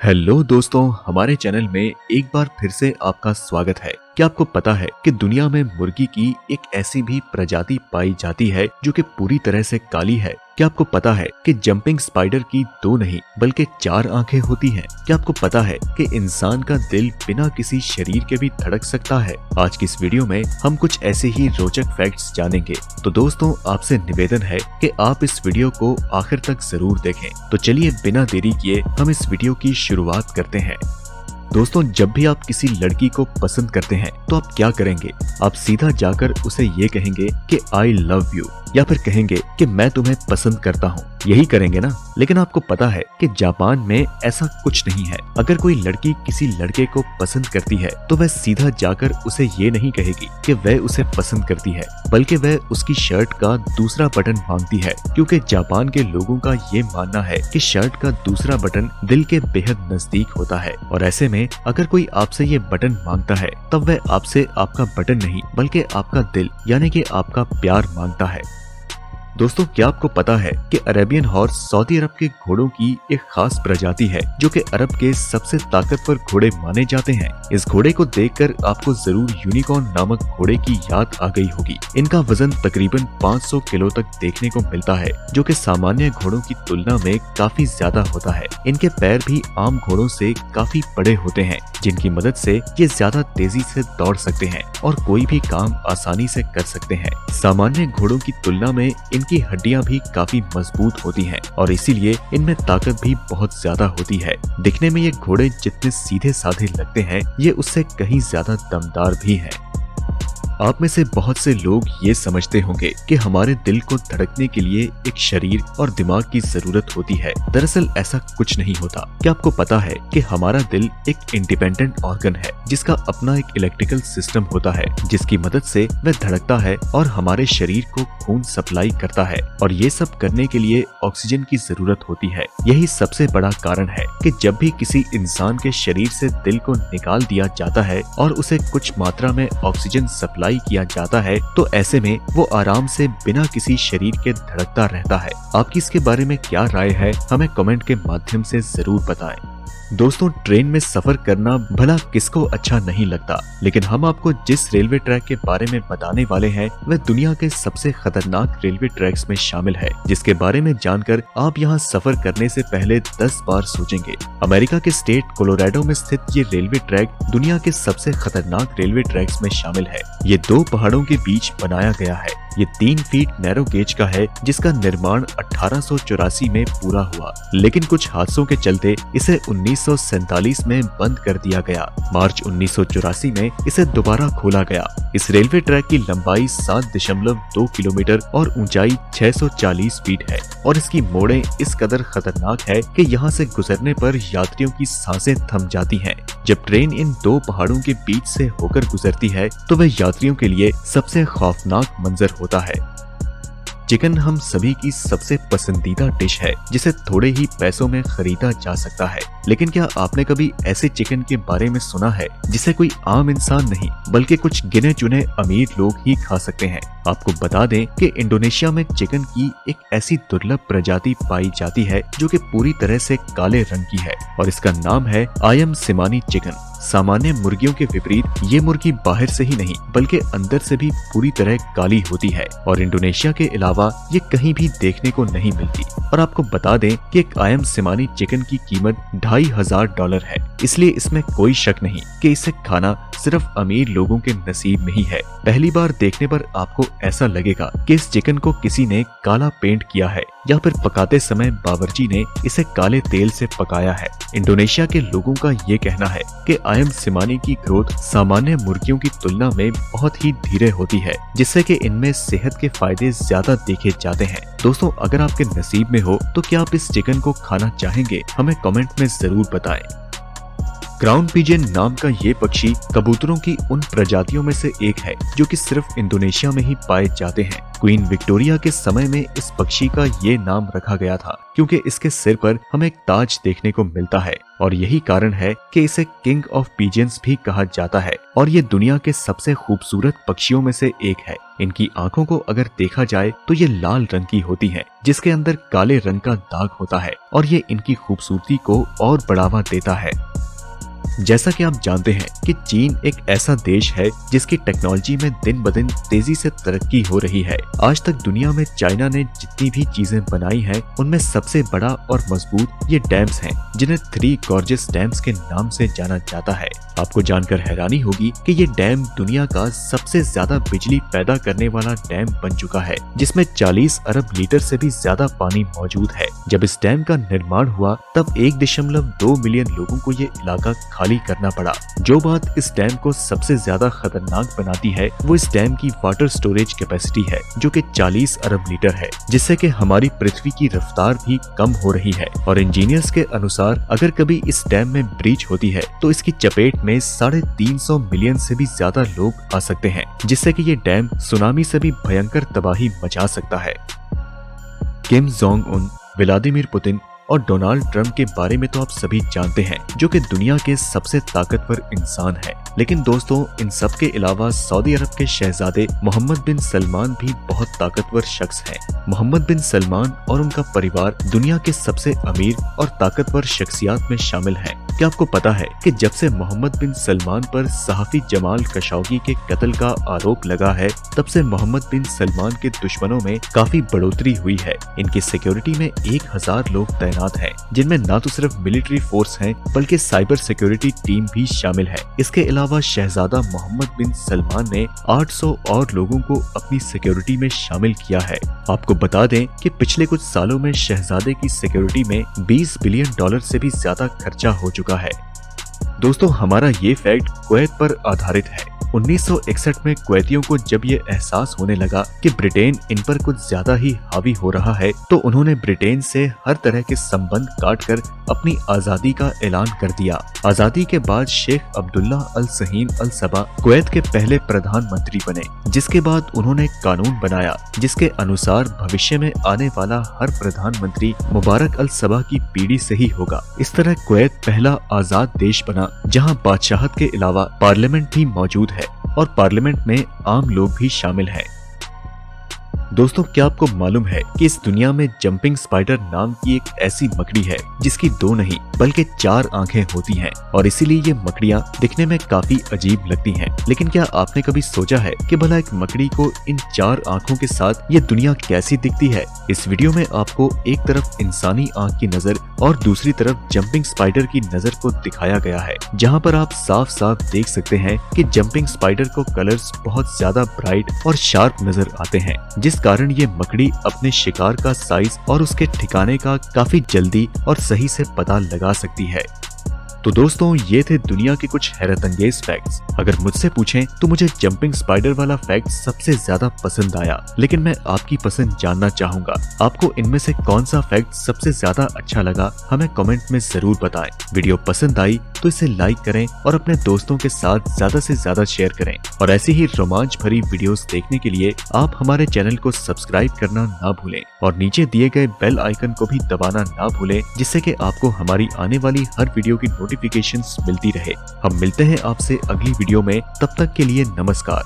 Hello दोस्तों, हमारे channel में एक बार फिर से आपका स्वागत है। क्या आपको पता है कि दुनिया में मुर्गी की एक ऐसी भी प्रजाति पाई जाती है जो कि पूरी तरह से काली है? क्या आपको पता है कि जंपिंग स्पाइडर की 2 नहीं बल्कि 4 आंखें होती हैं? क्या आपको पता है कि इंसान का दिल बिना किसी शरीर के भी धड़क सकता है? आज की इस वीडियो में हम कुछ ऐसे ही रोचक फैक्ट्स जानेंगे। तो दोस्तों, आपसे निवेदन है कि आप इस वीडियो को आखिर तक जरूर देखें। तो चलिए बिना देरी किए हम इस वीडियो की शुरुआत करते हैं। दोस्तों, जब भी आप किसी लड़की को पसंद करते हैं तो आप क्या करेंगे? आप सीधा जाकर उसे ये कहेंगे कि आई लव यू, या फिर कहेंगे कि मैं तुम्हें पसंद करता हूँ। यही करेंगे ना? लेकिन आपको पता है कि जापान में ऐसा कुछ नहीं है। अगर कोई लड़की किसी लड़के को पसंद करती है तो वह सीधा जाकर उसे ये नहीं कहेगी कि वह उसे पसंद करती है, बल्कि वह उसकी शर्ट का दूसरा बटन मांगती है, क्योंकि जापान के लोगों का ये मानना है कि शर्ट का दूसरा बटन दिल के बेहद नजदीक होता है। और ऐसे में अगर कोई आपसे ये बटन मांगता है तब वह आपसे आपका बटन नहीं बल्कि आपका दिल यानी कि आपका प्यार मांगता है। दोस्तों, क्या आपको पता है कि अरेबियन हॉर्स सऊदी अरब के घोड़ों की एक खास प्रजाति है जो कि अरब के सबसे ताकतवर घोड़े माने जाते हैं। इस घोड़े को देखकर आपको जरूर यूनिकॉर्न नामक घोड़े की याद आ गई होगी। इनका वजन तकरीबन 500 किलो तक देखने को मिलता है, जो कि सामान्य घोड़ों की तुलना में काफी ज्यादा होता है। इनके पैर भी आम घोड़ों से काफी बड़े होते हैं, जिनकी मदद से ये ज्यादा तेजी से दौड़ सकते हैं और कोई भी काम आसानी से कर सकते हैं। सामान्य घोड़ों की तुलना में इनकी हड्डियां भी काफी मजबूत होती हैं और इसीलिए इनमें ताकत भी बहुत ज्यादा होती है। दिखने में ये घोड़े जितने सीधे साधे लगते हैं, ये उससे कहीं ज्यादा दमदार भी हैं। आप में से बहुत से लोग ये समझते होंगे कि हमारे दिल को धड़कने के लिए एक शरीर और दिमाग की जरूरत होती है। दरअसल ऐसा कुछ नहीं होता। क्या आपको पता है कि हमारा दिल एक इंडिपेंडेंट ऑर्गन है जिसका अपना एक इलेक्ट्रिकल सिस्टम होता है, जिसकी मदद से वह धड़कता है और हमारे शरीर को खून सप्लाई करता है। और ये सब करने के लिए ऑक्सीजन की जरूरत होती है। यही सबसे बड़ा कारण है कि जब भी किसी इंसान के शरीर से दिल को निकाल दिया जाता है और उसे कुछ मात्रा में ऑक्सीजन सप्लाई किया जाता है, तो ऐसे में वो आराम से बिना किसी शरीर के धड़कता रहता है। आपकी इसके बारे में क्या राय है? हमें कमेंट के माध्यम से जरूर बताएं। दोस्तों, ट्रेन में सफर करना भला किसको अच्छा नहीं लगता, लेकिन हम आपको जिस रेलवे ट्रैक के बारे में बताने वाले हैं वह दुनिया के सबसे खतरनाक रेलवे ट्रैक्स में शामिल है, जिसके बारे में जानकर आप यहाँ सफर करने से पहले 10 बार सोचेंगे। अमेरिका के स्टेट कोलोराडो में स्थित ये रेलवे ट्रैक दुनिया के सबसे खतरनाक रेलवे ट्रैक्स में शामिल है। ये 2 पहाड़ों के बीच बनाया गया है। ये 3 फीट नैरो गेज का है, जिसका निर्माण 1884 में पूरा हुआ, लेकिन कुछ हादसों के चलते इसे 1947 में बंद कर दिया गया। मार्च 1984 में इसे दोबारा खोला गया। इस रेलवे ट्रैक की लंबाई 7.2 किलोमीटर और ऊंचाई 640 फीट है और इसकी मोड़ें इस कदर खतरनाक है कि यहाँ से गुजरने पर यात्रियों की सांसें थम जाती हैं। जब ट्रेन इन 2 पहाड़ों के बीच से होकर गुजरती है तो वह यात्रियों के लिए सबसे खौफनाक मंजर होता है। चिकन हम सभी की सबसे पसंदीदा डिश है, जिसे थोड़े ही पैसों में खरीदा जा सकता है। लेकिन क्या आपने कभी ऐसे चिकन के बारे में सुना है जिसे कोई आम इंसान नहीं बल्कि कुछ गिने चुने अमीर लोग ही खा सकते हैं? आपको बता दें कि इंडोनेशिया में चिकन की एक ऐसी दुर्लभ प्रजाति पाई जाती है जो कि पूरी तरह से काले रंग की है और इसका नाम है आयम सिमानी चिकन। सामान्य मुर्गियों के विपरीत ये मुर्गी बाहर से ही नहीं बल्कि अंदर से भी पूरी तरह काली होती है और इंडोनेशिया के अलावा ये कहीं भी देखने को नहीं मिलती। और आपको बता दें कि एक आयम सिमानी चिकन की कीमत $2500 है, इसलिए इसमें कोई शक नहीं कि इसे खाना सिर्फ अमीर लोगों के नसीब में ही है। पहली बार देखने पर आपको ऐसा लगेगा कि इस चिकन को किसी ने काला पेंट किया है या फिर पकाते समय बावर्ची ने इसे काले तेल से पकाया है। इंडोनेशिया के लोगों का ये कहना है कि आयम सिमानी की ग्रोथ सामान्य मुर्गियों की तुलना में बहुत ही धीरे होती है, जिससे कि इनमें सेहत के फायदे ज्यादा देखे जाते हैं। दोस्तों, अगर आपके नसीब में हो तो क्या आप इस चिकन को खाना चाहेंगे? हमें कमेंट में जरूर बताएं। क्राउन पिजन नाम का ये पक्षी कबूतरों की उन प्रजातियों में से एक है जो कि सिर्फ इंडोनेशिया में ही पाए जाते हैं। क्वीन विक्टोरिया के समय में इस पक्षी का ये नाम रखा गया था क्योंकि इसके सिर पर हमें एक ताज देखने को मिलता है और यही कारण है कि इसे किंग ऑफ पिजन्स भी कहा जाता है और ये दुनिया के सबसे खूबसूरत पक्षियों में से एक है। इनकी आंखों को अगर देखा जाए तो ये लाल रंग की होती हैं, जिसके अंदर काले रंग का दाग होता है और ये इनकी खूबसूरती को और बढ़ावा देता है। जैसा कि आप जानते हैं कि चीन एक ऐसा देश है जिसकी टेक्नोलॉजी में दिन ब दिन तेजी से तरक्की हो रही है। आज तक दुनिया में चाइना ने जितनी भी चीजें बनाई हैं उनमें सबसे बड़ा और मजबूत ये डैम्स हैं, जिन्हें 3 गॉर्जियस डैम्स के नाम से जाना जाता है। आपको जानकर हैरानी होगी कि ये डैम दुनिया का सबसे ज्यादा बिजली पैदा करने वाला डैम बन चुका है, जिसमें 40 अरब लीटर से भी ज्यादा पानी मौजूद है। जब इस डैम का निर्माण हुआ तब 1.2 मिलियन लोगों को ये इलाका खाली करना पड़ा। जो बात इस डैम को सबसे ज्यादा खतरनाक बनाती है वो इस डैम की वाटर स्टोरेज कैपेसिटी है, जो कि 40 अरब लीटर है, जिससे कि हमारी पृथ्वी की रफ्तार भी कम हो रही है। और इंजीनियर्स के अनुसार अगर कभी इस डैम में ब्रीच होती है तो इसकी चपेट में 350 मिलियन से भी ज्यादा लोग आ सकते हैं, जिससे कि ये डैम सुनामी से भी भयंकर तबाही मचा सकता है। Kim Jong Un, Vladimir Putin और डोनाल्ड ट्रंप के बारे में तो आप सभी जानते हैं, जो कि दुनिया के सबसे ताकतवर इंसान हैं। लेकिन दोस्तों, इन सब के अलावा सऊदी अरब के शहजादे मोहम्मद बिन सलमान भी बहुत ताकतवर शख्स हैं। मोहम्मद बिन सलमान और उनका परिवार दुनिया के सबसे अमीर और ताकतवर शख्सियात में शामिल हैं। क्या आपको पता है कि जब से मोहम्मद बिन सलमान पर सहाफी जमाल खशोगी के कत्ल का आरोप लगा है, तब से मोहम्मद बिन सलमान के दुश्मनों में काफी बढ़ोतरी हुई है। इनकी सिक्योरिटी में 1000 लोग तैनात हैं, जिनमें न तो सिर्फ मिलिट्री फोर्स हैं बल्कि साइबर सिक्योरिटी टीम भी शामिल है। इसके अलावा शहजादा मोहम्मद बिन सलमान ने 800 और लोगों को अपनी सिक्योरिटी में शामिल किया है। आपको बता दें कि पिछले कुछ सालों में शहजादे की सिक्योरिटी में $20 बिलियन से भी ज्यादा खर्चा हो चुका है। दोस्तों, हमारा ये फैक्ट कुवैत पर आधारित है। 1961 में कुवैतियों को जब ये एहसास होने लगा कि ब्रिटेन इन पर कुछ ज्यादा ही हावी हो रहा है, तो उन्होंने ब्रिटेन से हर तरह के संबंध काटकर अपनी आजादी का ऐलान कर दिया। आजादी के बाद शेख अब्दुल्ला अल सहीम अल सबा कुवैत के पहले प्रधानमंत्री बने, जिसके बाद उन्होंने कानून बनाया जिसके अनुसार भविष्य में आने वाला हर प्रधानमंत्री मुबारक अल सबा की पीढ़ी से ही होगा। इस तरह कुवैत पहला आजाद देश बना जहां बादशाहत के अलावा पार्लियामेंट भी मौजूद है और पार्लियामेंट में आम लोग भी शामिल हैं। दोस्तों, क्या आपको मालूम है कि इस दुनिया में जंपिंग स्पाइडर नाम की एक ऐसी मकड़ी है जिसकी 2 नहीं बल्कि 4 आंखें होती हैं और इसीलिए ये मकड़ियाँ दिखने में काफी अजीब लगती हैं। लेकिन क्या आपने कभी सोचा है कि भला एक मकड़ी को इन 4 आंखों के साथ ये दुनिया कैसी दिखती है? इस वीडियो में आपको एक तरफ इंसानी आंख की नजर और दूसरी तरफ जंपिंग स्पाइडर की नजर को दिखाया गया है, जहाँ पर आप साफ साफ देख सकते हैं कि जंपिंग स्पाइडर को कलर्स बहुत ज्यादा ब्राइट और शार्प नजर आते हैं, जिस कारण ये मकड़ी अपने शिकार का साइज और उसके ठिकाने का काफी जल्दी और सही से पता लगा सकती है। तो दोस्तों, ये थे दुनिया के कुछ हैरत अंगेज फैक्ट्स। अगर मुझसे पूछें तो मुझे जंपिंग स्पाइडर वाला फैक्ट सबसे ज्यादा पसंद आया, लेकिन मैं आपकी पसंद जानना चाहूंगा। आपको इनमें से कौन सा फैक्ट सबसे ज्यादा अच्छा लगा, हमें कमेंट में जरूर बताएं। वीडियो पसंद आई तो इसे लाइक करें और अपने दोस्तों के साथ ज्यादा से ज्यादा शेयर करें। और ऐसी ही रोमांच भरी वीडियोस देखने के लिए आप हमारे चैनल को सब्सक्राइब करना ना भूलें और नीचे दिए गए बेल आइकन को भी दबाना ना भूलें, जिससे कि आपको हमारी आने वाली हर वीडियो की नोटिफिकेशंस मिलती रहे। हम मिलते हैं आपसे अगली वीडियो में, तब तक के लिए नमस्कार।